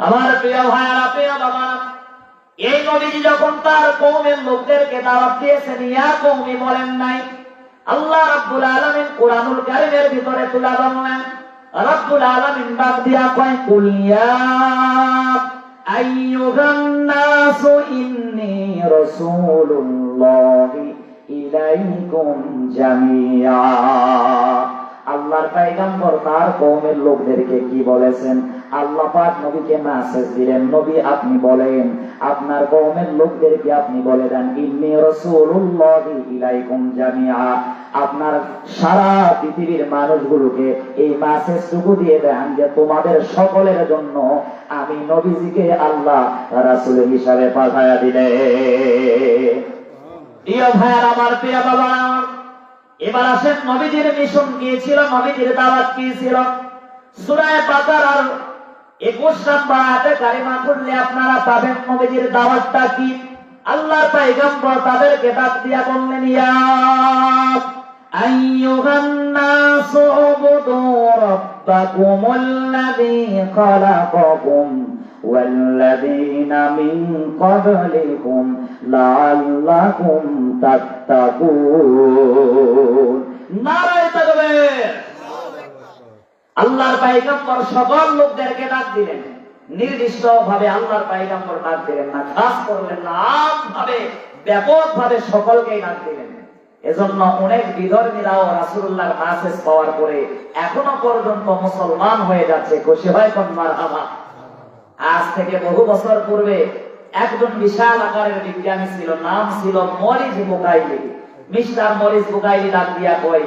আমার প্রিয় ভাইয়েরা, প্রিয় বাবারা, এই নবীজি যখন তার কওমের লোকদেরকে দাওয়াত দিয়েছেন, ইয়া কওমি বলেন নাই। আল্লাহ রাব্বুল আলামিন কোরআনুল কারীমের ভিতরে তুলে ধরলেন। রাব্বুল আলামিন ডাক দিয়া কয়, কুল ইয়া আইয়ুহান নাসু ইন্নী রাসূলুল্লাহি ইলাইকুম জামিআ। আল্লাহর পয়গম্বর তার কওমের লোকদেরকে কি বলেছেন? আল্লাহ পাক নবীকে মেসেজ দিলেন, নবী আপনি বলেন, আপনার কওমের লোকদেরকে আপনি বলে দেন, ইন্নী রাসূলুল্লাহি ইলাইকুম জামিআ। আপনার সারা পৃথিবীর মানুষগুলোকে এই মেসেজটুকু দিয়ে দেন যে তোমাদের সকলের জন্য আমি নবীজিকে আল্লাহ রাসূল হিসাবে পাঠায়া দিলেন। প্রিয় ভাইয়ের আমার, প্রিয় বাবা, এবার আসেন নবীজির মিশন কি ছিল, নবীজির দাওয়াত কি ছিল। সূরা বাকারার 21 নম্বর আয়াতে কারিমা খুললে আপনারা পাবেন নবীজির দাওয়াতটা কি। আল্লাহর পয়গম্বর তাদেরকে ডাক দিয়া বললেন, ইয়া আইয়ুহান নাসু উবুদু রাব্বাকুমুল্লাযী খালাকাকুম ওয়াল্লাযীনা মিন ক্বাবলিকুম লাআল্লাকুম তাত্তাকুন। নারায়ে তাকবীর। আল্লাহর পয়গম্বর সকল লোকদেরকে ডাক দিলেন, নির্দিষ্ট ভাবে আল্লাহর পয়গম্বর ডাক দিলেন না, খাস করলেন না, আমভাবে ব্যাপকভাবে সকলকেই ডাক দিলেন। এজন্য অনেক বিধর্মীরাও রাসূলুল্লাহর মেসেজ পাওয়ার পরে এখনো পর্যন্ত মুসলমান হয়ে যাচ্ছে। খুশি হয় কোন মারহাবা। আজ থেকে বহু বছর পূর্বে একজন বিশাল আকারের বিজ্ঞানী ছিল, নাম ছিল Morris Bucaille. Mister Morris Bucaille ডাক দিয়া কয়,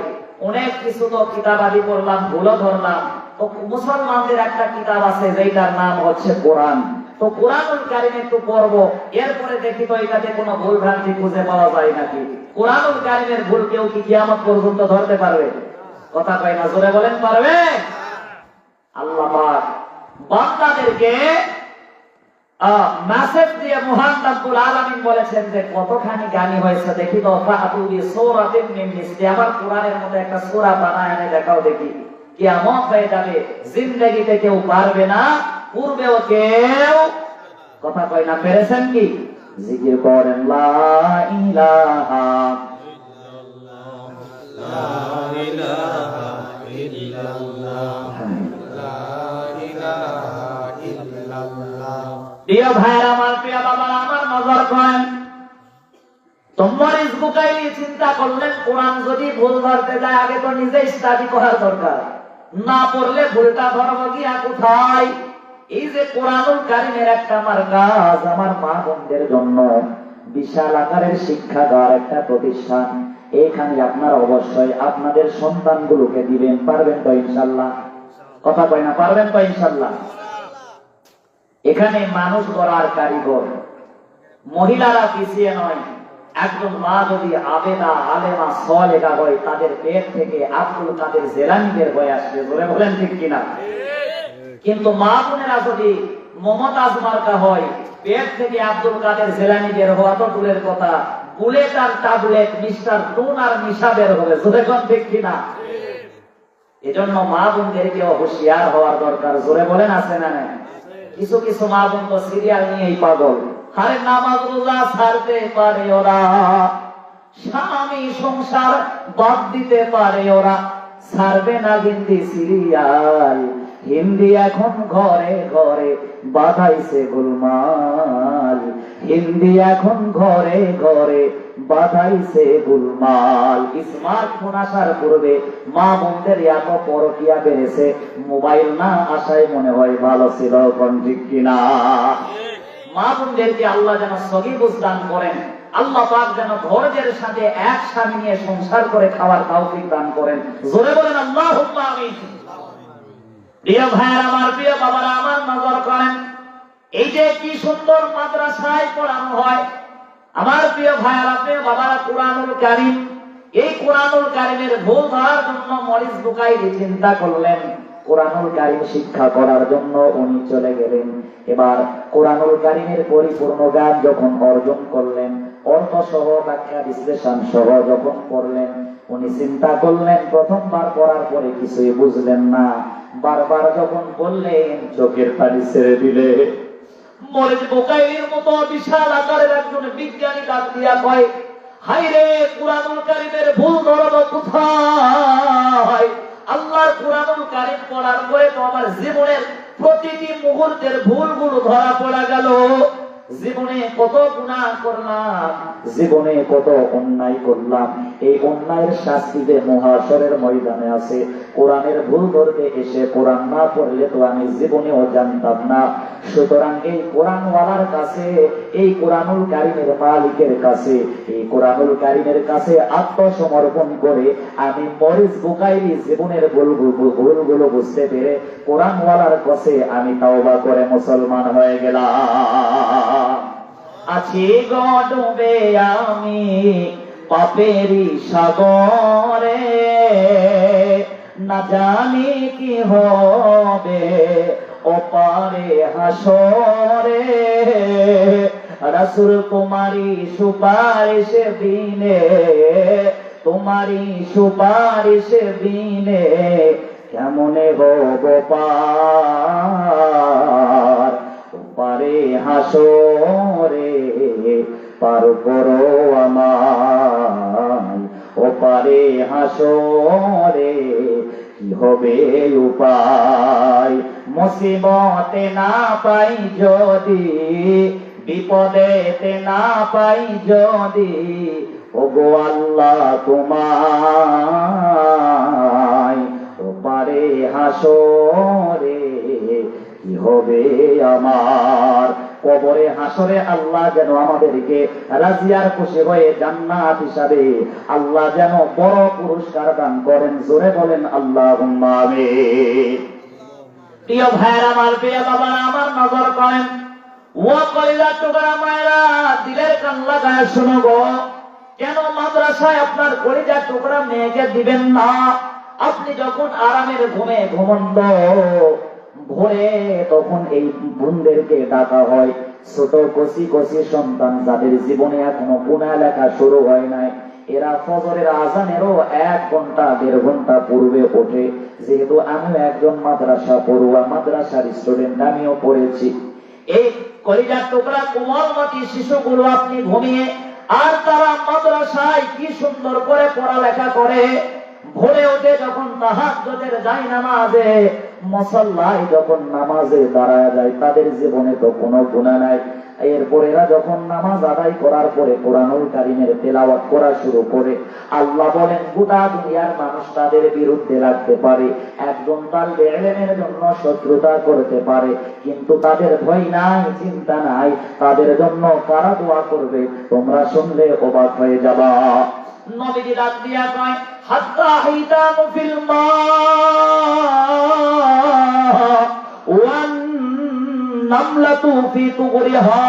অনেক কিছু তো কিতাবাদি করলাম, ভুলও ধরলাম, তো মুসলমানদের একটা কিতাব আছে যেটার নাম হচ্ছে কোরআন, তো কোরআনুল কারীম একটু পড়বো, এরপরে দেখি তো এটাতে কোনো ভুল ভ্রান্তি খুঁজে পাওয়া যায় নাকি। কোরআনুল কারীমের ভুল কেউ কি কিয়ামত পর্যন্ত ধরতে পারবে? কথা কয় না, জোরে বলেন পারবে? আল্লাহ পাক বান্দাদেরকে মেসেজ দিয়ে মহান রব্বুল আলামিন বলেছেন যে কতখানি জ্ঞানী হয়েছে দেখি তো, ফাতুবি সূরাতিন মিন মিসলি, আবার কোরআনের মধ্যে একটা সূরা বানায় এনে দেখাও দেখি। কিয়ামত হয়ে যাবে, জিন্দেগিতে কেউ পারবে না, পূর্বেও কেউ, কথা কয় না, পেরেছেন কি? জিকির করেন লা ইলাহা ইল্লাল্লাহ, লা ইলাহা ইল্লাল্লাহ, লা ইলাহা ইল্লাল্লাহ। প্রিয় ভাইরা আমার, প্রিয় বাবারা আমার, নজর করেন। তোমার বুকাইলি চিন্তা করলেন কোরআন যদি ভুল ধরতে যায় আগে তো নিজে স্টাডি করার দরকার, না পড়লে ভুলটা ধরবো গিয়া কোথায়? এই যে কোরআনুল কারীমের একটা আমার কাজ, আমার মা বোনদের জন্য বিশাল আকারের শিক্ষাগার একটা প্রতিষ্ঠান, এখানে আপনারা অবশ্যই আপনাদের সন্তানগুলোকে দিবেন। পারবেন তো ইনশাআল্লাহ? কথা কয় না, পারবেন তো ইনশাআল্লাহ? এখানে মানুষ গড়ার কারিগর, মহিলারা পিছিয়ে নয়। একজন মা যদি আবেদা, আলেমা, সালেহা হয়, তাদের পেট থেকে আব্দুল কাদের জিলানী বের হয়ে আসবে। বলে বলেন ঠিক কিনা? কিন্তু মা বোনেরা যদি মমতাজ মার্কা হয়, পেট থেকে আব্দুল কাদের জিলানী বের হওয়া তো দূরের কথা, বুলেট আর ট্যাবলেট, মিস্টার টুন আর মিশা বের হবে। জোরে কোন ঠিক কিনা? এজন্য মা বোনদেরকে হুঁশিয়ার হওয়ার দরকার। জোরে বলেন, আছে না নাই? কিছু কিছু মা বোন তো সিরিয়াল নিয়েই পাগল। আরে নামাজ রোজা ছাড়তে পারে ওরা, স্বামী সংসার বাদ দিতে পারে ওরা, ছাড়বে না হিন্দি সিরিয়াল। হিন্দি এখন ঘরে ঘরে বাঁধাইছে গোলমাল, হিন্দি এখন ঘরে ঘরে বাঁধাইছে গোলমাল। স্মার্টফোন আসার পূর্বে মা বোনদের এত পরকিয়া বেড়েছে, মোবাইল না আসায় মনে হয় ভালো ছিল। কোন ঠিক কিনা? মা বোনদেরকে আল্লাহ যেন সহি বুঝদান করেন, আল্লাহ পাক যেন ধৈর্যের সাথে এক স্বামী নিয়ে সংসার করে খাওয়ার তৌফিক দান করেন। জোরে বলেন আল্লাহুম্মা আমিন। প্রিয় ভাইয়েরা আমার, প্রিয় বাবারা আমার, নজর করেন। এই যে কি সুন্দর মাদ্রাসায় পড়ানো হয় আমার প্রিয় ভাইয়েরা, প্রিয় বাবারা, কোরআনুল কারীম, এই কোরআনুল কারীমের ভুল ধরার জন্য মরিস বুকাইলি চিন্তা করলেন, কোরআনুল কারীম শিক্ষা করার জন্য উনি চলে গেলেন। এবার কোরআনুল কারীমের পরিপূর্ণ জ্ঞান যখন অর্জন করলেন, অর্থ সহ ব্যাখ্যা বিশ্লেষণ সহ যখন পড়লেন, উনি চিন্তা করলেন প্রথমবার পড়ার পরে কিছুই বুঝলেন না, বারবার যখন বললেন চোখের পানি ছেড়ে দিলে। মরিচ বুকাইরির মতো বিশাল আকারের একজন বিজ্ঞানী ডাক দিয়া কয়, হায় রে কুরআনুল কারীমের ভুল ধরব কোথায়? আল্লাহর কুরআনুল কারীম পড়ার পরে তো আমার জীবনের প্রতিটি মুহূর্তের ভুলগুলো ধরা পড়া গেল। জীবনে কত গুনাহ করলাম, জীবনে কত অন্যায় করলাম, এই অন্যায়ের শাস্তি যে মহাশরের ময়দানে আছে। কোরআনের ভুল ধরতে এসে কোরআন না পড়লে তো আমি জীবনেও জানতাম না। সুতরাং এই কোরআনওয়ালার কাছে, এই কোরআনুল কারীমের মালিকের কাছে, এই কোরআনুল কারীমের কাছে আত্মসমর্পণ করে আমি মরিচ বুকাইরি জীবনের ভুলগুলো বুঝতে পেরে কোরআনওয়ালার কাছে আমি তাওবা করে মুসলমান হয়ে গেলাম। আছি গো ডুবে আমি পাপেরই সাগরে, না জানি কি হবে ওপারে হাসরে। রাসূল তোমারি সুপারিশ বিনে, তোমারি সুপারিশ বিনে কেমনে হব পার ওপারে হাসরে। পার করো আমায় ওপারে হাসরে, কি হবে উপায়? মুসিবতে না পাই যদি, বিপদেতে না পাই যদি, ওগো আল্লাহ তোমায় ওপারে হাসরে কি হবে আমার? কবরে হাসরে আল্লাহ যেন আমাদেরকে রাজিয়ার খুশি হয়ে জান্নাত হিসাবে আল্লাহ যেন বড় পুরস্কার দান করেন। জোরে বলেন আল্লাহুম্মা আমিন। প্রিয় ভাইরা আমার, প্রিয় বাবারা আমার, নজর করেন ও কলিজার টুকরা মায়েরা, দিলের কান লাগায় শুনো গো। কেন মাদ্রাসায় আপনার কলিজার টুকরা মেয়েকে দিবেন না? আপনি যখন আরামের ঘুমে ঘুমন্ত ভোরে, তখন এই বোনদেরকে ডাকা হয়। ছোট কচি কচি সন্তান যাদের জীবনে এখনো গুণা লেখা শুরু হয় নাই, এরা ফজরের আজানেরও 1 ঘন্টা 1.5 ঘন্টা পূর্বে ওঠে। যেহেতু আমিও একজন মাদ্রাসা পড়ুয়া, মাদ্রাসার স্টুডেন্ট, আমিও পড়েছি। এই কলিজার টুকরা কোমলমতি শিশুগুলো আপনি ঘুমিয়ে, আর তারা মাদ্রাসায় কি সুন্দর করে পড়ালেখা করে। ভোরে উঠে যখন তাহাজ্জুদের যায় নামাজে, মুসাল্লায় যখন নামাজে দাঁড়ায় যায়, তাদের জীবনে তো কোনো গুনাহ নাই। এরপর এরা যখন নামাজ আদায় করার পরে কোরআনুল কারীমের তেলাওয়াত করা শুরু করে, আল্লাহ বলেন গোটা দুনিয়ার মানুষ তাদের বিরুদ্ধে লাগতে পারে, একজন তালিবে ইলমের জন্য শত্রুতা করতে পারে, কিন্তু তাদের ভয় নাই, চিন্তা নাই। তাদের জন্য কারা দোয়া করবে তোমরা শুনলে অবাক হয়ে যাবা। নবীজি ডাক দিয়া কয়, হাত্তা হিতামু ফিল মা ওয়ান নামলাতু ফি তুগরিহা।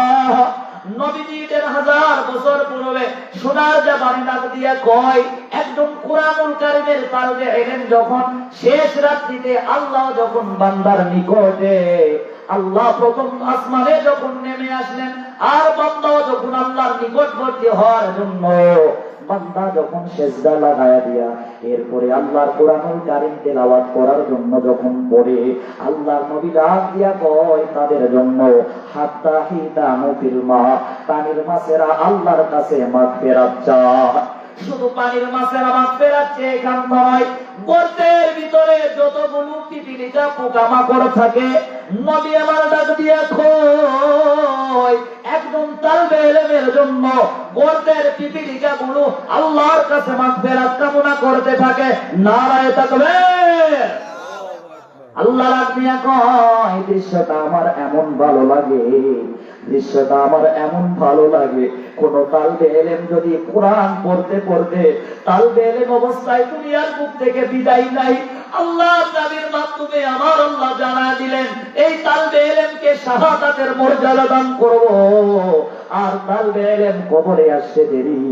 নবীজি 1000 বছর পূর্বে সোনার জাবানে ডাক দিয়া কয়, একদম কোরআনুল কারীমের তালবে ইলম যখন শেষ রাত্রিতে আল্লাহ যখন বান্দার নিকটে, আল্লাহ প্রথম আসমানে যখন নেমে আসলেন, আর বান্দা যখন আল্লাহর নিকটবর্তী হওয়ার জন্য বান্দা যখন সেজদা লাগায়া দিয়া এরপরে আল্লাহর কোরআনুল কারীম তেলাওয়াত করার জন্য যখন পড়ে, আল্লাহর নবী ডাক দিয়া কয় তাদের জন্য হাত্তা হিতামু ফিল মা, পানির মাছেরা আল্লাহর কাছে মাগফিরাত চায়। শুধু পানির মাছেরা মাগফিরাত চেয়ে কাম নয়, গর্তের ভিতরে যতগুলো পিপিলিকা পোকামাকড় থাকে, নবী আমার ডাক দিয়া কয় একদম তালবে ইলমের জন্য গর্তের পিপিলিকা গুলো আল্লাহর কাছে মাগফিরাত কামনা করতে থাকে। নারায়ে তাকবীর। আল্লাহ ডাক দিয়া কয়, দৃশ্যটা আমার এমন ভালো লাগে, দৃশ্যটা আমার এমন ভালো লাগে, কোন তালবে ইলম যদি কোরআন পড়তে পড়তে তালবে ইলম অবস্থায় দুনিয়ার বুক থেকে বিদায় নাই, আল্লাহ নবীর মাধ্যমে আমার আল্লাহ জানা দিলেন এই তালবে ইলমকে শাহাদাতের মর্যাদা দান করব। আর তালবে ইলম কবরে আসছে দেরি,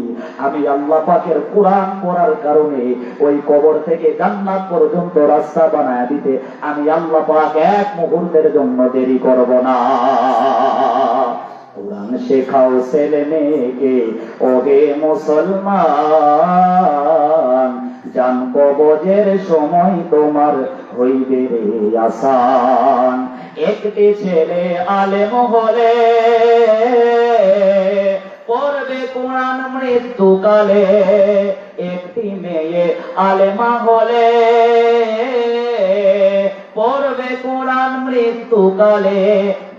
আমি আল্লাহ পাকের কোরআন পড়ার কারণে ওই কবর থেকে জান্নাত পর্যন্ত রাস্তা বানায় দিতে আমি আল্লাহ পাক 1 মুহূর্তের জন্য দেরি করব না। কোরআন শেখাও ছেলে মেয়েকে ওহে মুসলমান, জান কবজের সময় তোমার হইবে রে আসান। একটি ছেলে আলেম হলে পড়বে কোরআন মৃত্যুকালে, একটি মেয়ে আলেমা হলে পড়বে কোরআন মৃত্যুকালে,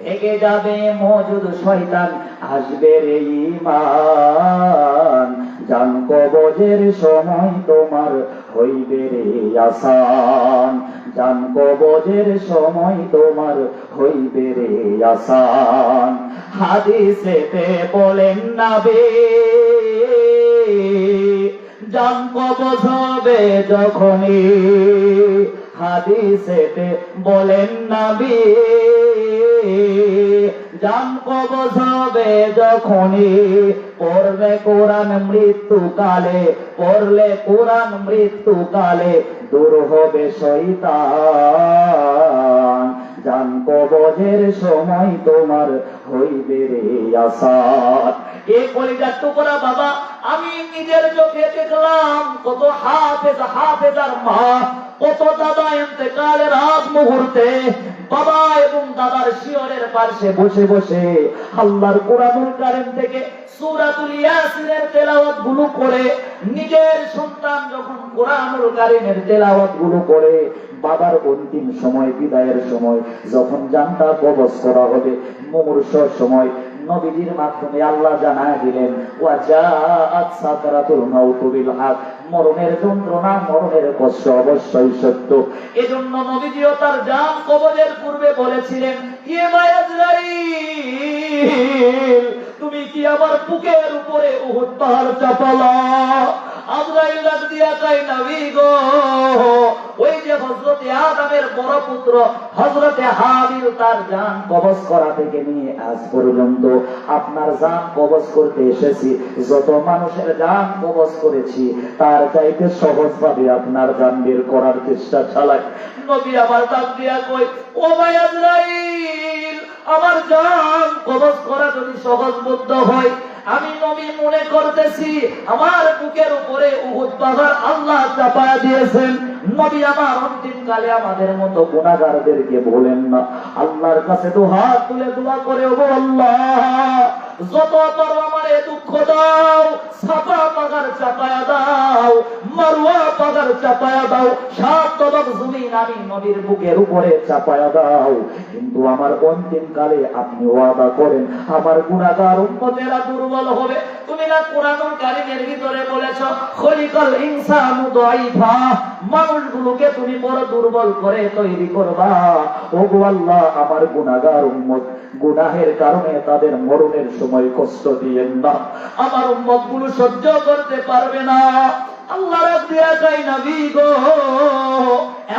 ভেগে যাবে মজুদ শয়তান, আসবে রে ঈমান। জান কবজের সময় তোমার হইবে রে আসান, জান কবজের সময় তোমার হইবে রে আসান। হাদিসেতে বলেন নবী, জান কবজ হবে যখনই, হাদিসেতে বলেন নবী, জান কবজ হবে যখনই পড়বে কোরআন মৃত্যুকালে, পড়লে কোরআন মৃত্যুকালে দূর হবে শয়তান। জান কবজের সময় তোমার হইবে রে আসান। এই কলিজার টুকরা বাবা, আমি নিজের চোখে দেখলাম কত হাফেজার মা, কত দাদা ইন্তেকালের আগ মুহূর্তে বাবা এবং দাদার শিয়রের পাশে বসে বসে আল্লাহর কোরআনুল কারীম থেকে সূরাতুল ইয়াসিনের তেলাওয়াত গুলো করে, নিজের সন্তান যখন কোরআনুল কারীমের তেলাওয়াত গুলো করে, বাবার অন্তিম সময়, বিদায়ের সময় যখন জানটা কবজ করা হবে, মুমূর্ষর সময় নবীজির মাধ্যমে আল্লাহ জানায় দিলেন, ওয়া জাআত সাকরাতুল মাউত বিল হক, মরণের যন্ত্রণা, মরণের কষ্ট অবশ্যই সত্য। এজন্য নবীজিও তার জান কবজের পূর্বে বলেছিলেন, ইয়ে আজরাইল, তুমি কি আমার বুকের উপরে উহুদ পাহাড় চাপালা? আজরাইল ডাক দিয়া কয়, নবী গো, ওই যে হযরতে আদমের বড় পুত্র হযরতে হাবিল, তার জান কবজ করা থেকে নিয়ে আজ পর্যন্ত আপনার জান কবজ করতে এসেছি, যত মানুষের জান কবজ করেছি তার চাইতে সহজভাবে আপনার জান বের করার চেষ্টা চালাই। নবী আমার ডাক দিয়া কই, ও ভাই আজরাইল, আমার জান কবজ করা যদি সহজ বুদ্ধ হয়, আমি নবী মনে করতেছি আমার বুকের উপরে উহুদ পাহাড় আল্লাহ চাপায়া দিয়েছেন। নবী আমার অন্তিম কালে আমাদের মতো গুনাহগারদেরকে বলেন না, আল্লাহর কাছে দুহাত তুলে দোয়া করে, ও আল্লাহ, যত বড় আমারে দুঃখ দাও, সাফা পাহাড় চাপায়া দাও, মারওয়া পাহাড় চাপায়া দাও, সাত তবক জমিন আমি নবীর বুকের উপরে চাপায়া দাও, কিন্তু আমার অন্তিম কালে আপনি ওয়াদা করেন আমার গুনাহগার উম্মতেরা দুর্বল হবে। তুমি না কোরআনুল কারীমের ভিতরে বলেছো, খলিকাল ইনসানু দাইফা, মানুষগুলোকে তুমি বড় দুর্বল করে তৈরি করবা। ওগো আল্লাহ, আমার গুনাহগার উম্মত গুনাহের কারণে তাদের মরণের সময় কষ্ট দিয়েন না, আমার উম্মত গুলো সহ্য করতে পারবে না। আল্লাহ রাব দিয়া কই, নবী গো,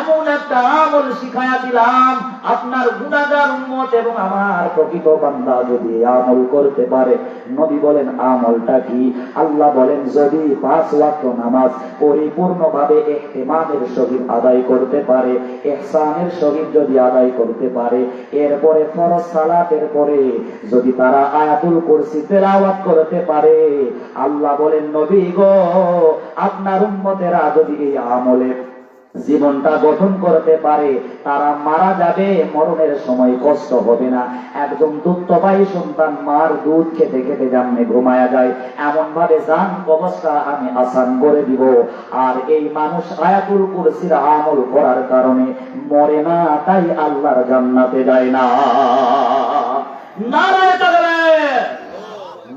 এমন একটা আমল শিখায়া দিলাম, আপনার গুনাহগার উম্মত এবং আমার প্রকৃত বান্দা যদি আমল করতে পারে। নবী বলেন, আমলটা কি? আল্লাহ বলেন, যদি 5 ওয়াক্ত নামাজ পরিপূর্ণভাবে ইহতিমামের সহিত আদায় করতে পারে, ইহসানের সহিত যদি আদায় করতে পারে, এরপরে ফরজ সালাতের পরে যদি তারা আয়াতুল কুরসি তেলাওয়াত করতে পারে, আল্লাহ বলেন, নবী গো, আপনার উম্মতেরা যদি এই আমলে জীবনটা গঠন করতে পারে, তারা মারা যাবে, মরণের সময় কষ্ট হবে না। একজন দুধবাহী সন্তান মার দুধ খেতে খেতে যেমন ঘুমায়া যায়, এমন ভাবে জান কবজটা আমি আসান করে দিব। আর এই মানুষ আয়াতুল কুরসির আমল করার কারণে মরে না, তাই আল্লাহর জান্নাতে যায় না। নারায়ে তাকবীর!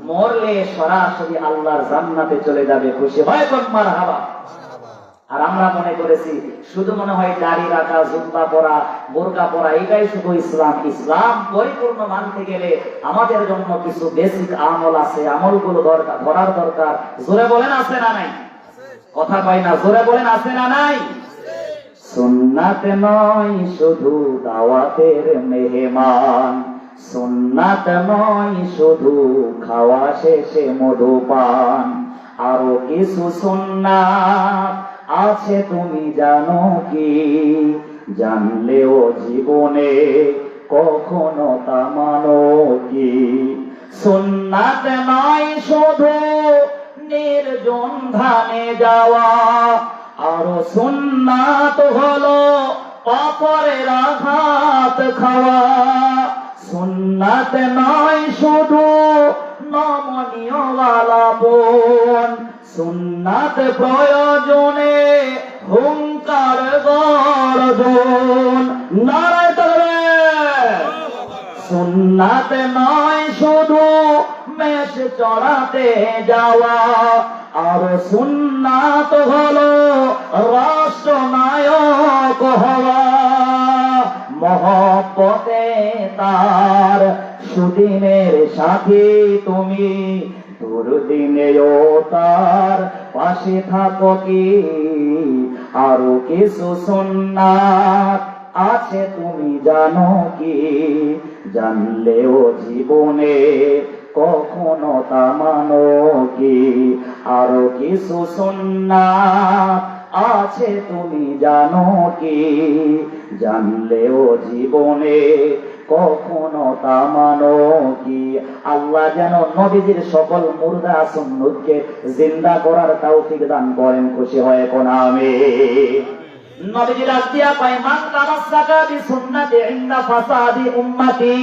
মরলে সরাসরি আল্লাহর জান্নাতে চলে যাবে। খুশি হয় কোন মারহাবা। আর আমরা মনে করেছি শুধু মনে হয় দাড়ি রাখা, জুব্বা পরা, বোরকা পরা এটাই শুধু ইসলাম। ইসলাম পরিপূর্ণ মানতে গেলে আমাদের জন্য কিছু বেসিক আমল আছে, আমলগুলো ধরার দরকার। জোরে বলেন আছে না নাই? কথা কয় না, জোরে বলেন আছে না নাই? সুন্নাত নয় শুধু দাওয়াতের মেহমান, সুন্নাত নয় শুধু খাওয়া শেষে মধুপান, আরো কিছু সুন্নাত আছে তুমি জানো কি? জানলেও জীবনে কখনো তা মানো কি? সুন্নাত নয় শুধু নির্জন ধানে যাওয়া, আরো সুন্নাত হলো অপরের আঘাত খাওয়া সুন্নাত নয় শুধু নমনীয় আলাপন, সুন্নাত প্রয়োজনে হুঙ্কার গর্জন। নারায়ে তাকবীর। সুন্নাত নয় শুধু মেষ চড়াতে যাওয়া, আর সুন্নাত হলো রাষ্ট্রনায়ক হওয়া। মহব্বতে তার সুদিনের সাথী তুমি, দুর্দিনেও তার পাশে থাকো কি? আরো কিছু সুন্নাত আছে তুমি জানো কি? জানলেও জীবনে কখনো তা মানো কি? আরো কিছু সুন্নাত আছে তুমি জানো কি? জানলেও জীবনে কখনো তা মানো কি? আল্লাহ যেন নবীজির সকল মুর্দা সুন্নতকে জিন্দা করার তৌফিক দান করেন। খুশি হয়ে কোন আমিন। নবীজি ডাক দিয়া কয়, মান তামাসসাকা বিসুন্নতি ইনদা ফাসাদি উম্মতি।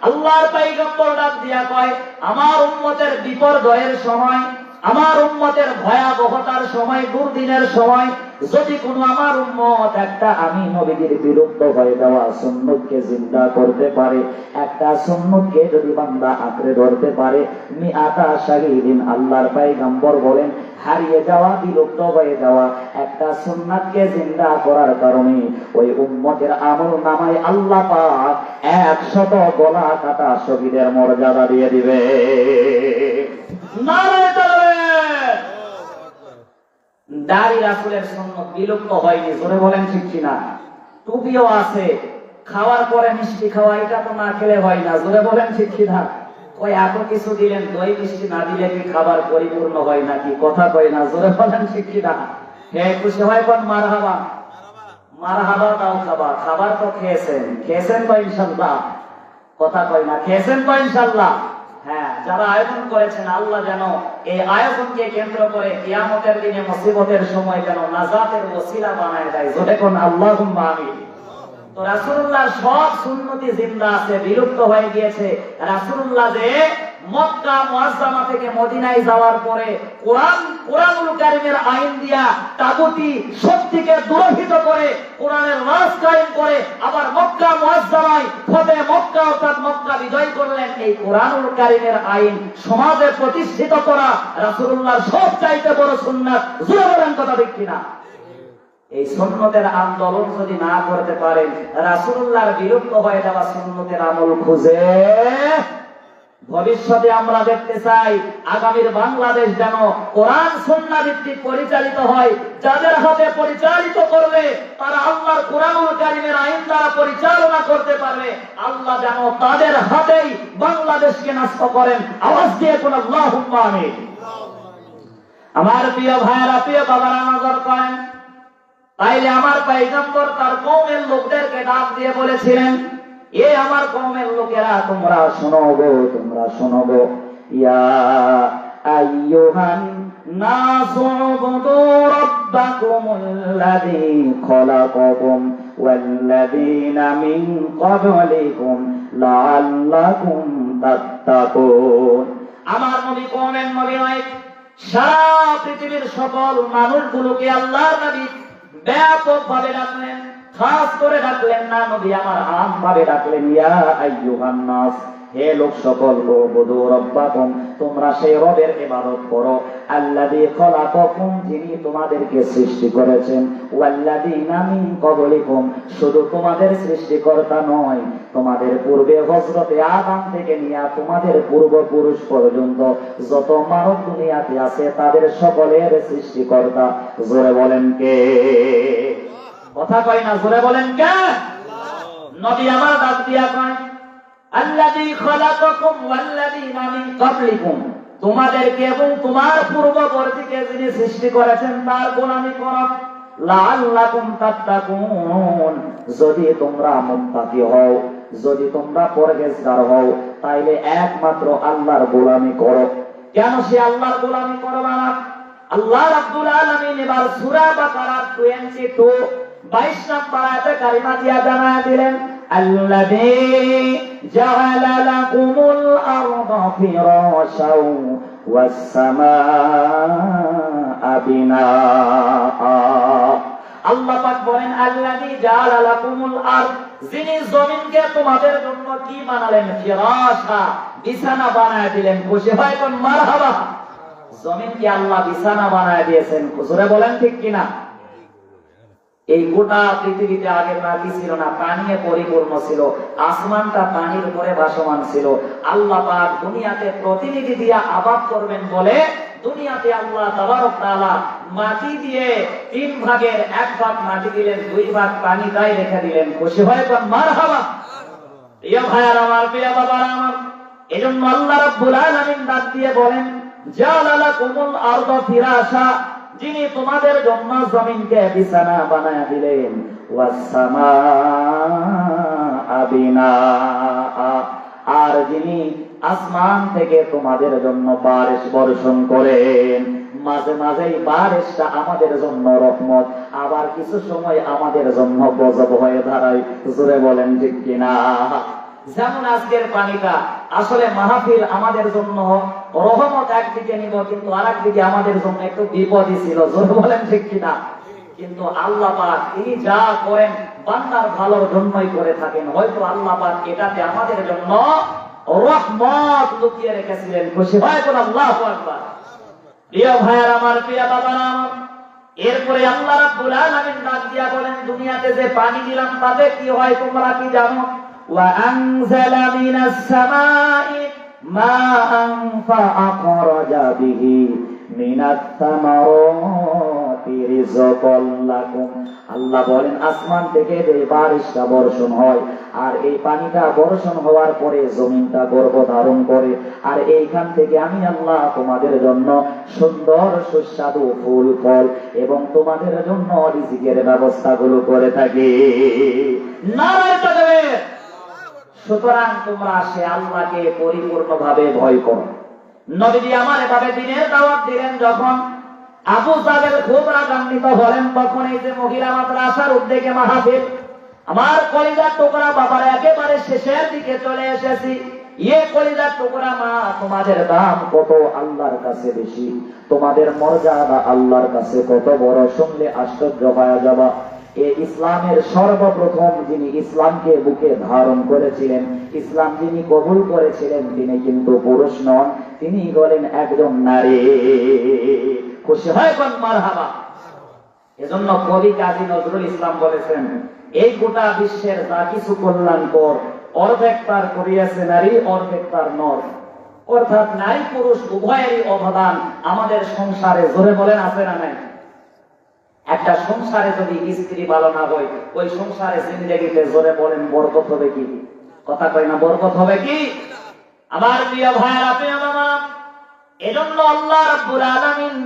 আল্লাহর পয়গম্বর ডাক দিয়া কয়, আমার উম্মতের বিপর্যয়ের সময়, আমার উম্মতের ভয়াবহতার সময়, দুর্দিনের সময় যদি কোনো আমার উম্মত একটা আমি নবীজির বিলুপ্ত হয়ে যাওয়া সুন্নতকে জিন্দা করতে পারে, একটা সুন্নতকে যদি বান্দা আঁকড়ে ধরতে পারে, মিআতা শাহীদিন, আল্লাহর পয়গম্বর বলেন হারিয়ে যাওয়া, বিলুপ্ত হয়ে যাওয়া একটা সুন্নাতকে জিন্দা করার কারণে ওই উম্মতের আমল নামায় আল্লাহ পাক 100 গলা কাটা শহীদের মর্যাদা দিয়ে দিবে। নারায়ে তাকবীর। দাড়ি রাসূলের সুন্নাত বিলুপ্ত হয়নি, জোরে বলেন ঠিক কিনা? টুপিও আছে, খাওয়ার পরে মিষ্টি খাওয়া, এটা তো না খেলে হয় না, জোরে বলেন ঠিক কিনা? ওই এত কিছু দিলেন, দই মিষ্টি না দিলে কি খাবার পরিপূর্ণ হয় নাকি? কথা কয় না, জোরে বলেন ঠিক কিনা? হে খুশি হয় কোন? মারহাবা। মারহাবা দাও খাবার। খাবার তো খেয়েছেন, খেয়েছেন তো ইনশাআল্লাহ? কথা কয় না, খেয়েছেন তো ইনশাআল্লাহ? হ্যাঁ, যারা আয়োজন করেছেন আল্লাহ যেন এই আয়োজনকে কেন্দ্র করে কিয়ামতের দিনে মুসিবতের সময় যেন নাজাতের ওসিলা বানায় দেয়। জোরে কোন আল্লাহুম্মা আমিন। তো রাসূলুল্লাহর সব সুন্নতি জিন্দা আছে, বিলুপ্ত হয়ে গিয়েছে। রাসূলুল্লাহ যে মক্কা মুআজ্জামা থেকে মদিনায় যাওয়ার পরে কোরআনুল কারীমের আইন দিয়া তাগুতি শক্তিকে দূরীভূত করে কোরআনের রাজ কায়েম করে আবার মক্কা মুআজ্জামায় ফতে মক্কা অর্থাৎ মক্কা বিজয় করলেন। এই কোরআনুল কারীমের আইন সমাজে প্রতিষ্ঠিত করা রাসূলুল্লাহর সবচাইতে বড় সুন্নাত। জোরে বলেন কথা ঠিক কিনা? এই সুন্নতের আন্দোলন যদি না করতে পারেন, রাসূলুল্লাহর বিলুপ্ত হয়ে যাওয়া সুন্নতের আমল খুঁজে ভবিষ্যতে আমরা দেখতে চাই আগামীর বাংলাদেশ যেন কোরআন সুন্নাহ ভিত্তিক পরিচালিত হয়। যাদের হাতে পরিচালিত করবে তারা আল্লাহর কোরআনুল কারীমের আইন দ্বারা পরিচালনা করতে পারবে। আল্লাহ যেন তাদের হাতেই বাংলাদেশকে নষ্ট করেন। আওয়াজ দিয়ে কোন আল্লাহুম্মা আমিন। আমার প্রিয় ভাইয়েরা, প্রিয় বাবারা, নজর করেন। তাইলে আমার পয়গম্বর তার কওমের লোকদেরকে ডাক দিয়ে বলেছিলেন, এ আমার কওমের লোকেরা, তোমরা শোনো গো, তোমরা শোনো গো। ইয়া আইয়ুহান নাসু উবুদু রাব্বাকুমুল্লাযী খালাকাকুম ওয়াল্লাযীনা মিন ক্বাবলিকুম লাআল্লাকুম তাত্তাকুন। আমার নবী কওমের নবী নয়, সারা পৃথিবীর সকল মানুষগুলোকে আল্লাহর নবী ব্যাপকভাবে ডাকলেন, খাস করে ডাকলেন না। নবী আমার আম ভাবে ডাকলেন, ইয়া আইয়ুহান নাস, হে লোক সকল, উবুদু রাব্বাকুম, তোমরা সেই রবের ইবাদত করো, আল্লাযী খালাকাকুম, যিনি তোমাদেরকে সৃষ্টি করেছেন, ওয়াল্লাযীনা মিন ক্বাবলিকুম, শুধু তোমাদের সৃষ্টিকর্তা নয়, তোমাদের পূর্বে হযরতে আদম থেকে নিয়ে তোমাদের পূর্বপুরুষ পর্যন্ত যত মানব দুনিয়াতে আছে তাদের সকলের সৃষ্টিকর্তা। জোরে বলেন কে? কথা কয় না, জোরে বলেন কে? নবী আমার ডাক দিয়া কয়, আল্লাযী খালাকাকুম ওয়াল্লাযীনা মিন ক্বাবলিকুম, তোমাদেরকে এবং তোমার পূর্ববর্তীকে যিনি সৃষ্টি করেছেন তার গোলামি করো, লাআল্লাকুম তাত্তাকুন, যদি তোমরা মুত্তাকি হও, যদি তোমরা পরহেজগার হও, তাইলে একমাত্র আল্লাহর গোলামি করো। কেন সে আল্লাহর গোলামি করবে না? আল্লাহ রাব্বুল আলামিন এবার সূরা বাকারা 22 22 নম্বর আয়াতে কারিমা দিয়া জানায় দিলেন আল্লাযী জাআলা লাকুমুল আরদা ফিরাশাও ওয়াস সামাআ বিনাআ। আল্লাহ পাক বলেন আল্লাযী জাআলা লাকুমুল আরদ, যিনি জমিনকে তোমাদের জন্য কি বানালেন? ফিরাশা, বিছানা বানায় দিলেন। খুশি হয় কোন মারহাবা। জমিনকে আল্লাহ বিছানা বানায় দিয়েছেন। জোরে বলেন ঠিক কিনা? এই গোটা পৃথিবীতে আগে মাটি ছিল না, পানিতে পরিপূর্ণ ছিল, আসমানটা পানির উপরে ভাসমান ছিল। আল্লাহ পাক দুনিয়াতে প্রতিনিধি দিয়া আবাদ করবেন বলে দুনিয়াতে আল্লাহ তাবারক তাআলা মাটি দিয়ে 3 ভাগের 1 ভাগ মাটি দিলেন, 2 ভাগ পানি তাই রেখে দিলেন। খুশি হয় কোন মারহাবা। প্রিয় ভাইয়ার আমার, প্রিয় বাবার আমার, এজন্য আল্লাহ রাব্বুল আলামিন ডাক দিয়ে বলেন জাআলা লাকুমুল আরদা ফিরাশা, যিনি তোমাদের জন্য জমিনকে বিছানা বানায়া দিলেন, ওয়াস সামাআ বিনাআ, আর যিনি আসমান থেকে তোমাদের জন্য বারিশ বর্ষণ করেন। মাঝে মাঝেই বারিশটা আমাদের জন্য রহমত, আবার কিছু সময় আমাদের জন্য গজব হয়ে দাঁড়ায়। জোরে বলেন ঠিক কিনা? যেমন আজকের পানিটা আসলে মাহফিল আমাদের জন্য রহমত একদিকে নিব, কিন্তু আরেকদিকে আমাদের জন্য একটু বিপদই ছিল। জোরে বলেন ঠিক কিনা? কিন্তু আল্লাহ পাক তিনি যা করেন বান্দার ভালোর জন্যই করে থাকেন। হয়তো আল্লাহ পাক এটাতে আমাদের জন্য রহমত লুকিয়ে রেখেছিলেন। খুশি হয় কোন আল্লাহু আকবার। প্রিয় ভাইয়ার আমার, প্রিয় বাবারা আমার, এরপরে আল্লাহ রাব্বুল আলামিন ডাক দিয়া বলেন দুনিয়াতে যে পানি দিলাম তাতে কি হয় তোমরা কি জানো? ওয়া আনজালা মিনাস সামাই মাআন ফাআখরাজা বিহি মিনাত তামারাতি রিজকাল লাকুম। আল্লাহ বলেন আসমান থেকে যে বারিশটা বর্ষণ হয়, আর এই পানিটা বর্ষণ হওয়ার পরে জমিনটা গর্ভ ধারণ করে, আর এইখান থেকে আমি আল্লাহ তোমাদের জন্য সুন্দর সুস্বাদু ফুল ফল এবং তোমাদের জন্য রিজিকের ব্যবস্থাগুলো করে থাকি। নারায়ে তাকবীর। সুতরাং তোমরা সে আল্লাহকে পরিপূর্ণভাবে ভয় করো। নবীজি আমার এভাবে দিনের দাওয়াত দিলেন, যখন আবু জাহেল খুব রাগান্বিত হলেন, তখন এই যে মহিলা মাদ্রাসার উদ্যোগে মাহফিল, আমার কলিজার টুকরা বাবার একেবারে শেষের দিকে চলে এসেছি। কলিজার টুকরা মা, তোমাদের দাম কত আল্লাহর কাছে বেশি, তোমাদের মর্যাদা আল্লাহর কাছে কত বড়, শুনলে আশ্চর্য হয়ে যাবা। এই ইসলামের সর্বপ্রথম যিনি ইসলামকে বুকে ধারণ করেছিলেন, ইসলাম যিনি কবুল করেছিলেন, তিনি কিন্তু পুরুষ নন, তিনি হলেন একজন নারী। খুশি হয় কোন মারহাবা। এজন্য কবি কাজী নজরুল ইসলাম বলেছেন, এই গোটা বিশ্বের যা কিছু কল্যাণকর অর্ধেক তার করিয়াছে নারী, অর্ধেক তার নর। অর্থাৎ নারী পুরুষ উভয়েরই অবদান আমাদের সংসারে। জোরে বলেন আছে না নাই? একটা সংসারে যদি স্ত্রী ভালো না হয়, ওই সংসারে জিন্দেগিতে জোরে বলেন বরকত হবে কি? কথা কই না, বরকত হবে কি? আমার প্রিয় ভাইরা, প্রিয় মামা, এজন্য আল্লাহ রাব্বুল আলামিন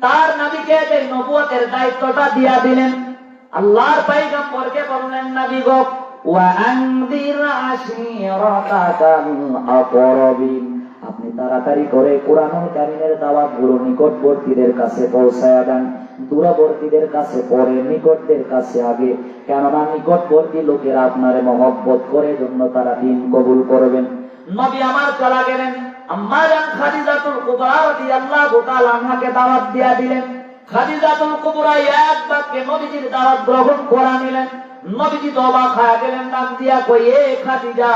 তার নবীকে যে নবুয়তের দায়িত্বটা দিয়া দিলেন, আল্লাহর পয়গম্বরকে বললেন, নবী গো, ওয়া আনদির আশিরাতাকাল আকরাবিন, আপনি তাড়াতাড়ি করে কোরআনুল কারীমের দাওয়াতগুলো নিকটবর্তীদের কাছে পৌঁছায়া দেন। দূরবর্তীদের কাছে পরে, নিকটদের কাছে আগে, কেননা নিকটবর্তী লোকেরা আপনারে মহব্বত করে, জন্য তারা দ্বীন কবুল করবেন। নবী আমার চলা গেলেন, আম্মা জান খাদিজাতুল কুবরা রাদিয়াল্লাহু তাআলা আনহাকে দাওয়াত দিয়া দিলেন। খাদিজাতুল কুবরা এক বাক্যে নবীজির দাওয়াত গ্রহণ করে নিলেন। নবীজি তো অবাক হয়ে গেলেন, ডাক দিয়া কই, এ খাদিজা,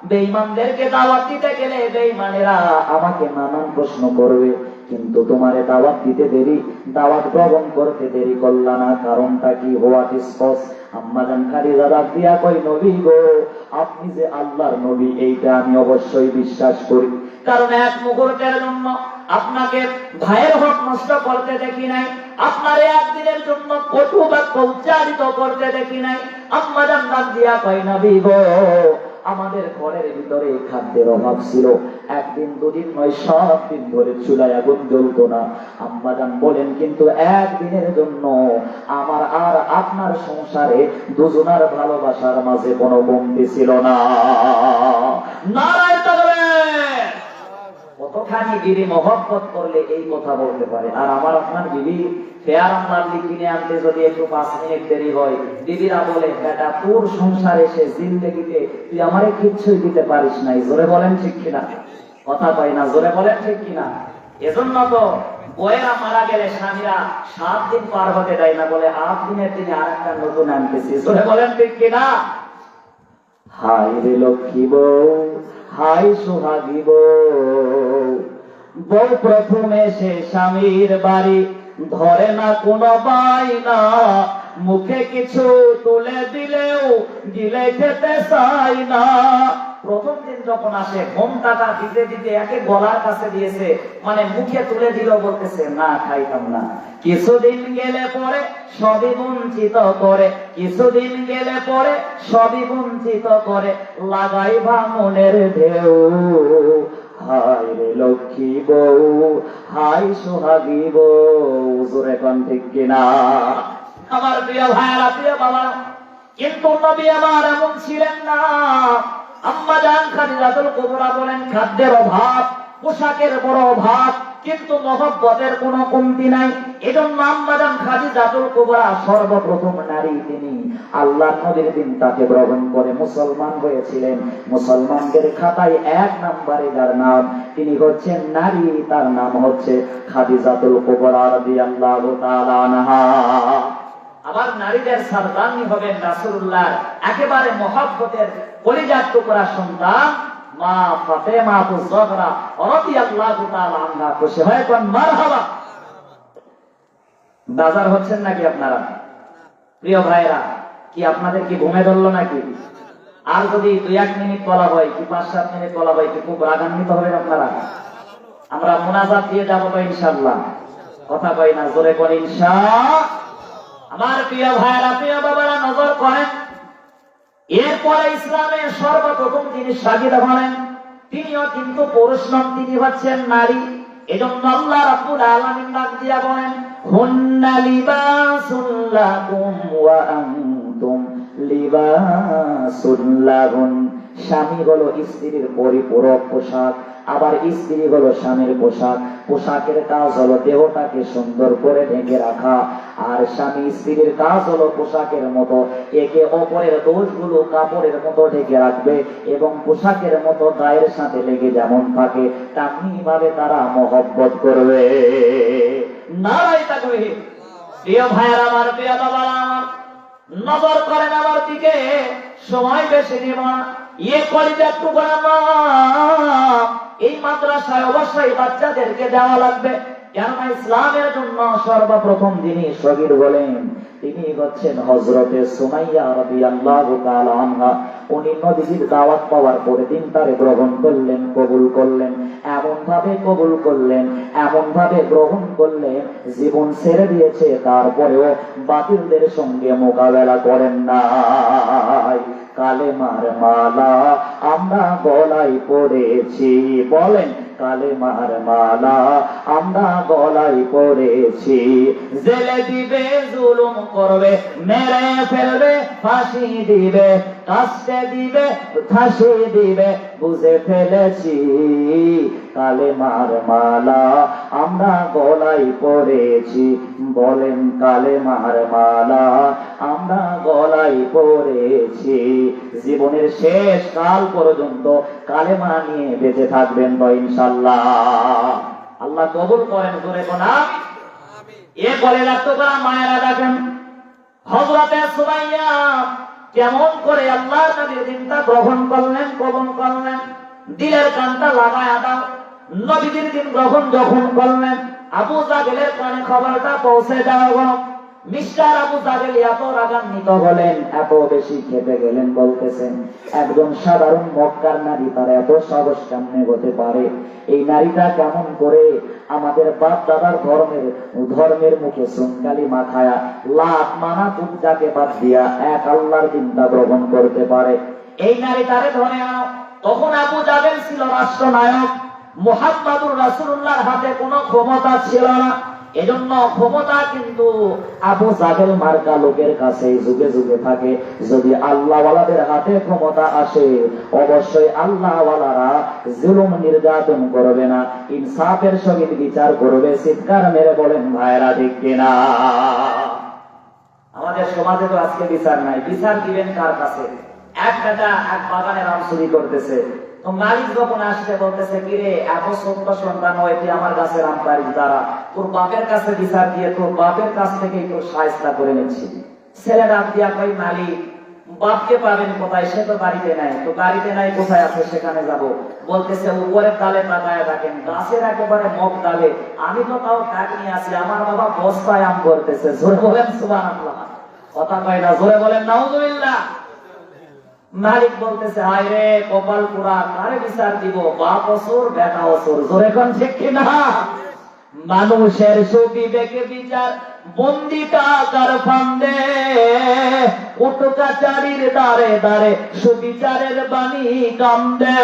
বেঈমানদেরকে দাওয়াত দিতে গেলে বেঈমানেরা আমাকে নানান প্রশ্ন করবে, কিন্তু তোমারে দাওয়াত দিতে দেরি, দাওয়াত গ্রহণ করতে দেরি করলা না, কারণটা কি? What is cause? আম্মা জান খাদিজা ডাক দিয়া কই, নবী গো, আপনি যে আল্লাহর নবী এইটা আমি অবশ্যই বিশ্বাস করি, কারণ এক মুহূর্তের জন্য আপনাকে ভাইয়ের হক নষ্ট করতে দেখি নাই, আপনার একদিনের জন্য কটু বাক্য উচ্চারিত করতে দেখি নাই। আম্মা জান ডাক দিয়া কই, নবী গো, আমাদের ঘরের ভিতরে খাদ্যের অভাব ছিল, একদিন দুদিন নয়, 7 দিন ধরে চুলায় আগুন জ্বলতো না। আম্মা জান বলেন, কিন্তু একদিনের জন্য আমার আর আপনার সংসারে দুজনার ভালোবাসার মাঝে কোনো কমতি ছিল না। নারায়ে তাকবীর। কত কতখানি বিবি মহব্বত করলে এই কথা বলতে পারে। আর আমার আপনার বিবি ফেয়ার আমলার কিনে আনতে যদি একটু 5 মিনিট দেরি হয়, বিবিরা বলে বেটা তোর সংসারে এসে জিন্দেগিতে তুই আমারে কিচ্ছুই দিতে পারিস নাই। জোরে বলেন ঠিক কিনা? কথা পাই না, জোরে বলেন ঠিক কিনা? এজন্য তো বইয়েরা মারা গেলে স্বামীরা 7 দিন পার হতে দেয় না, বলে 8 দিনের দিনে আরেকটা নতুন আনতেছি। জোরে বলেন ঠিক কিনা? হাই রে লক্ষ্মী বউ, হাই সোহাগী বউ, বউ প্রথমে সে স্বামীর বাড়ি, ধরে না কোনো বাইনা, মুখে কিছু তুলে দিলেও গিলে খেতে চাই না। প্রথম দিন যখন আসে ঘোমটাটা দিতে দিতে একে গলার কাছে দিয়েছে, মানে মুখে তুলে দিল, বলতেছে না খাইতাম না। কিছুদিন গেলে পরে সবই বঞ্চিত করে, কিছুদিন গেলে পরে সবই বঞ্চিত করে, লাগাই ভাঙনের ঢেউ। হাই রে লক্ষ্মী বউ, হাই সোহাগী বউ, জোরে কোন ঠিক কিনা? আমার প্রিয় ভাইরা, প্রিয় বাবা, কিন্তু নবী আমার এমন ছিলেন না। আম্মা জান খাদিজাতুল কুবরা বলেন খাদ্যের অভাব, পোশাকের বড় অভাব, কিন্তু মহব্বতের কোনো কমতি নাই। এজন্য আম্মা জান খাদিজাতুল কুবরা সর্বপ্রথম নারী, তিনি আল্লাহর নবীর দিন তাকে গ্রহণ করে মুসলমান হয়েছিলেন। মুসলমানদের খাতায় 1 নম্বরে যার নাম, তিনি হচ্ছেন নারী, তার নাম হচ্ছে খাদিজাতুল কুবরা রাদিয়াল্লাহু তাআলা আনহা। আবার নারীদের সরদারনি হবেন রাসূলুল্লাহ একেবারে মহব্বতের কলিজার টুকরা সন্তান মা ফাতেমা তুজ-জহরা রাদিয়াল্লাহু তাআলা আনহা। খুশি হয় কোন মারহাবা। বাজার হচ্ছেন নাকি আপনারা? প্রিয় ভাইরা, কি আপনাদের কি ঘুমে ধরলো নাকি? আর যদি 2-1 মিনিট বলা হয়, কি 5-7 মিনিট বলা হয়, কি খুব রাগান্বিত হবেন আপনারা? আমরা মুনাজাত দিয়ে যাবো তো ইনশাআল্লাহ। কথা কই না, জোরে করে ইনশাআল্লাহ। আমার প্রিয় ভাইরা, প্রিয় বাবারা, নজর করেন, এরপরে ইসলামের সর্বপ্রথম যিনি শাগিদা হলেন, তিনিও কিন্তু পুরুষ নন, তিনি হচ্ছেন নারী। এজন্য আল্লাহ রাব্বুল আলামিন ডাক দিয়া বলেন হুন্না লিবাসুল লাকুম ওয়া আনতুম লিবাসুল লাহুন। স্বামী হলো স্ত্রীর পরিপূরক পোশাক, আবার স্ত্রী হলো স্বামীর পোশাক। পোশাকের কাজ হলো দেহটাকে সুন্দর করে ঢেকে রাখা, আর স্বামী স্ত্রীর কাজ হলো পোশাকের মতো একে অপরের দোষগুলো কাপড়ের মতো ঢেকে রাখবে, এবং পোশাকের মতো গায়ের সাথে লেগে যেমন থাকে তেমনি ভাবে তারা মহব্বত করবে। নারায়ে তাকবীর। প্রিয় ভাইয়েরা আমার, প্রিয় বাবারা আমার, নজর করেন আমার দিকে, সময় বেশি নেব না। কলিজার টুকরা মা, এই মাদ্রাসায় অবশ্যই বাচ্চাদেরকে দেওয়া লাগবে, কেননা ইসলামের জন্য সর্বপ্রথম যিনি শহীদ হলেন তিনি হচ্ছেন হযরতে সুমাইয়া রাদিয়াল্লাহু তাআলা আনহা। উনি নবীর দাওয়াত পাওয়ার পরে দিন তারে গ্রহণ করলেন, কবুল করলেন, এমন ভাবে কবুল করলেন, এমন ভাবে গ্রহণ করলেন, জীবন ছেড়ে দিয়েছে, তারপরেও বাতিলদের সঙ্গে মোকাবেলা করেন নাই। কালেমার মালা আমরা গলায় পড়েছি, বলেন কালেমার মালা আমরা গলায় পড়েছি। জেলে দিবে, জুলুম করবে, মেরে ফেলবে, ফাঁসি দিবে, কাস্তে দিবে, ফাঁসি দিবে, বুঝে ফেলেছি। কালেমার মালা আমরা গলায় পড়েছি, বলেন কালেমার মালা আমরা গলায় পড়েছি। জীবনের শেষ কাল পর্যন্ত কালেমা নিয়ে বেঁচে থাকবেন তো ইনশাআল্লাহ। আল্লাহ কবুল করেন, জোরে কোন আমিন। এ বলে রাখতো মায়েরা দেখেন হযরতে সুমাইয়া কেমন করে আল্লাহর নবীর দিনটা গ্রহণ করলেন, কবুল করলেন। দিলের কানটা লাগায়া দাও, নবীর দিন গ্রহণ যখন করলেন, আবু জাহেলের কানে খবরটা পৌঁছে যাওয়া। মিস্টার আবু জাহেল এত রাগান্বিত হলেন, এত বেশি খেপে গেলেন, বলতেছেন একজন সাধারণ মক্কার নারী তার এত সাহস কেমনে হতে পারে? এই নারীটা কেমন করে আমাদের বাপ দাদার ধর্মের মুখে সুনকালি মাখায়া লাত মানা পূজাকে বাদ দিয়া এক আল্লাহর দিনটা গ্রহণ করতে পারে? এই নারী তারে ধরে আনো। তখন আবু জাহেল ছিল রাষ্ট্রনায়ক, মুহাম্মাদুর রাসূলুল্লাহর হাতে কোনো ক্ষমতা ছিল না। এজন্য ক্ষমতা কিন্তু আবু জাহেল মার্কা লোকের কাছে যুগে যুগে থাকে। যদি আল্লাহওয়ালাদের হাতে ক্ষমতা আসে, অবশ্যই আল্লাহওয়ালারা জুলুম নির্যাতন করবে না, ইনসাফের সহিত বিচার করবে। চিৎকার মেরে বলেন ভাইরা ঠিক কিনা? আমাদের সমাজে তো আজকে বিচার নাই। বিচার দিবেন কার কাছে? এক বেটা এক বাগানের আম চুরি করতেছে, তো মালিক যখন আসতে বলতেছে, কিরে এত ছোট্ট সন্তান হয়, তুই আমার গাছের আম পারিস, দ্বারা তোর বাপের কাছে বিচার দিয়ে তোর বাপের কাছ থেকেই তোর সায়স্তা করে নিচ্ছি। ছেলে ডাক দিয়া কই, মালিক বাপকে পাবেন কোথায়? সে তো বাড়িতে নাই। তো বাড়িতে নাই কোথায় আছে? সেখানে যাব। বলতেছে উপরের ডালে তাকায় থাকেন, গাছের একেবারে মুখ ডালে। আমি তো তাও কাক নিয়ে আসি, আমার বাবা বস্তায় আম করতেছে। জোরে বলেন সুবহানাল্লাহ। কথা কয় না, জোরে বলেন নাউযুবিল্লাহ। মালিক বলতেছে, হায় রে কপাল পুরা, কারে বিচার দিব? বাপ অসুর, বেটা অসুর। জোরে কোন ঠিক কিনা? মানুষের সুবিবেকে বিচার বন্দি টাকার ফান্দে, কোর্ট কাচারির দ্বারে দ্বারে সুবিচারের বাণী কান্দে।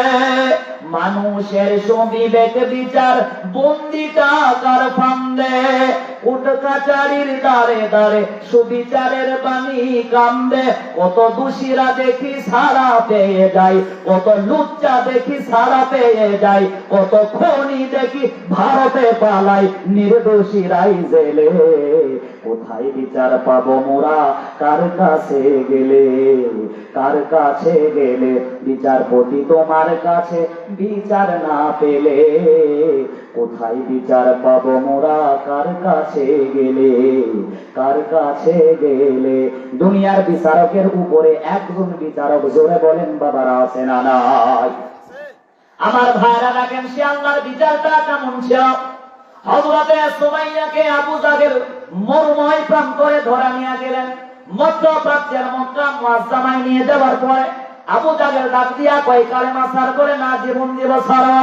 মানুষের সুবিবেক বিচার বন্দি টাকার ফান্দে, কোর্ট কাচারির দ্বারে দ্বারে সুবিচারের বাণী কান্দে। কত দোষীরা দেখি সারা পেয়ে যায়, কত লুচ্চা দেখি সারা পেয়ে যায়, কত খনি দেখি ভারতে পালায়, নির্দোষীরাই জেলে। কোথায় বিচার পাবো মোরা? কার কাছে গেলে? কার কাছে গেলে? বিচারপতি তোমার কাছে বিচার না পেলে কোথায় বিচার পাবো মোরা? কার কাছে গেলে? কার কাছে গেলে? দুনিয়ার বিচারকের উপরে একজন বিচারক, জোরে বলেন বাবারা, আছে না নাই? আমার ভাইরা দেখেন সে আল্লাহর বিচারটা কেমন ছিল। হযরতে সুমাইয়াকে আবু জাহেল মরুময় প্রান্তরে ধরে নিয়ে গেলেন। মধ্যপ্রাচ্যের মক্কা মুআজ্জামায় নিয়ে যাওয়ার পরে আবু জাহেল ডাক দিয়া কয়, কালেমা সার করে না জীবন দিব সারা।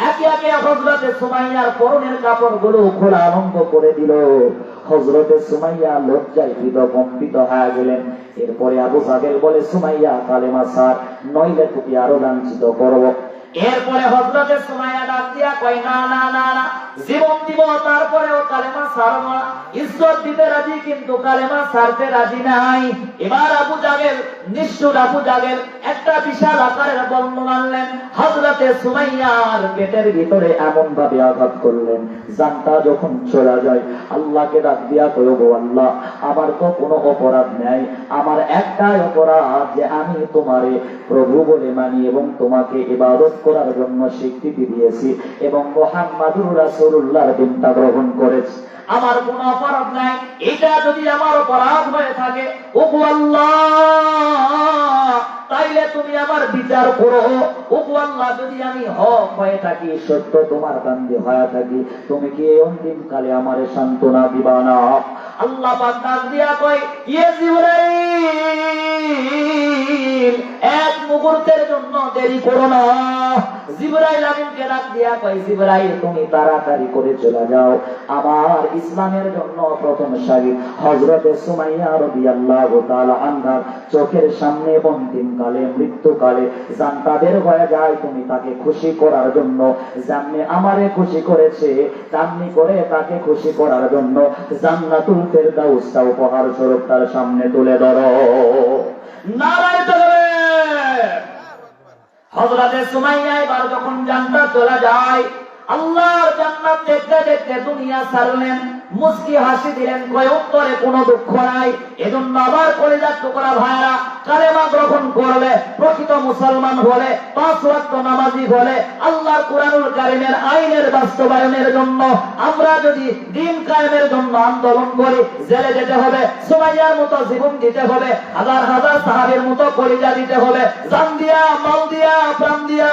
একে একে হযরতে সুমাইয়ার পরনের কাপড়গুলো খোলা আরম্ভ করে দিল। হযরতে সুমাইয়া লজ্জায় হৃদকম্পিত হয়ে গেলেন। এরপরে আবু জাহেল বলে, সুমাইয়া কালেমা সার, নইলে তুমি আরো লাঞ্ছিত করব। এরপরে হযরতে সুমাইয়া ডাক দিয়া কয়, না না না না, জীবন দিব তারপরেও কালেমা ছাড়ব না। ইজ্জত দিতে রাজি কিন্তু কালেমা ছাড়তে রাজি নাই। এবার আবু জাহেল, নিষ্ঠুর আবু জাহেল একটা বিশাল আকারের বন্ধ মানলেন। হযরতে সুমাইয়ার পেটের ভিতরে এমন ভাবে আঘাত করলেন, জানটা যখন চলে যায় আল্লাহকে ডাক দিয়া কয়, গো আল্লাহ, আমার তো কোনো অপরাধ নাই, আমার একটাই অপরাধ যে আমি তোমারে প্রভু বলে মানি এবং তোমাকে ইবাদত করার জন্য স্বীকৃতি দিয়েছি এবং মুহাম্মাদুর রাসূলুল্লাহর দিনটা গ্রহণ করেছি। আমার কোনো অপরাধ নাই। এটা যদি আমার অপরাধ হয়ে থাকে, ওগো আল্লাহ, তাইলে তুমি আমার বিচার করো। ওগো আল্লাহ, যদি আমি হক হয়ে থাকি, সত্য তোমার বান্দী হয়ে থাকি, তুমি কি এই অন্তিম কালে আমারে সান্ত্বনা দিবা না? আল্লাহ পাক ডাক দিয়া কয়, ইয়ে জিবরাইল, এক মুহূর্তের জন্য দেরি করো না। জিবরাইল আমিনকে ডাক দিয়া কয়, জিবরাইল তুমি তাড়াতাড়ি করে চলে যাও, আমার ইসলামের জন্য প্রথম শহীদ হযরতে সুমাইয়া রাদিয়াল্লাহু তাআলা আনহার চোখের সামনে অন্তিম কালে, মৃত্যুকালে জানটা বের হয়ে যায়, তুমি তাকে খুশি করার জন্য যেমনি আমারে খুশি করেছে, তেমনি করে তাকে খুশি করার জন্য জান্নাতুল ফেরদাউসটা উপহার স্বরূপ তার সামনে তুলে ধরো। নারায়ে তাকবীর। হযরতে সুমাইয়া এবার যখন জান্নাত চলে যায়, আল্লাহর জান্নাত দেখতে দেখতে দুনিয়া ছাড়লেন, মুস্কি হাসি দিলেন, কয় উত্তরে কোনো দুঃখ নাই। এজন্য আবার কলিজার টুকরা ভাইরা কালেমা গ্রহণ করলে, প্রকৃত মুসলমান হলে, 5 ওয়াক্ত নামাজি হলে, আল্লাহর কুরআনুল কারীমের আইনের বাস্তবায়নের জন্য আমরা যদি দ্বীন কায়েমের জন্য আন্দোলন করি, জেলে যেতে হবে, সুমাইয়ার মতো জীবন দিতে হবে, হাজার হাজার সাহাবীর মতো কলিজা দিতে হবে, জান দিয়া, মাল দিয়া, প্রাণ দিয়া,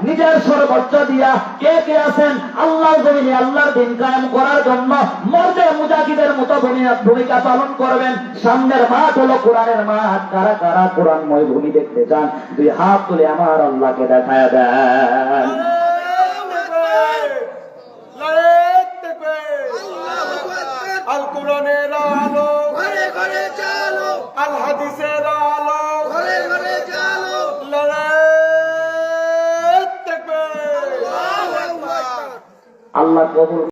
নিজের সর্বোচ্চ দিয়া। কে কে আছেন আল্লাহর জমিনে আল্লাহর দ্বীন কায়েম করার জন্য মর্দে মুজাহিদের মতো ভূমিকা পালন করবেন? সামনের মাঠ হলো কোরআনের মাঠ। কারা কারা কোরআনময় ভূমি দেখতে চান, 2 হাত তুলে আমার আল্লাহকে দেখায় দেন। আল কোরআনের আলো ঘরে ঘরে চালো, আল হাদিসের আলো ঘরে ঘরে চালো, লড়াই থাকবে। আল্লাহ কবুল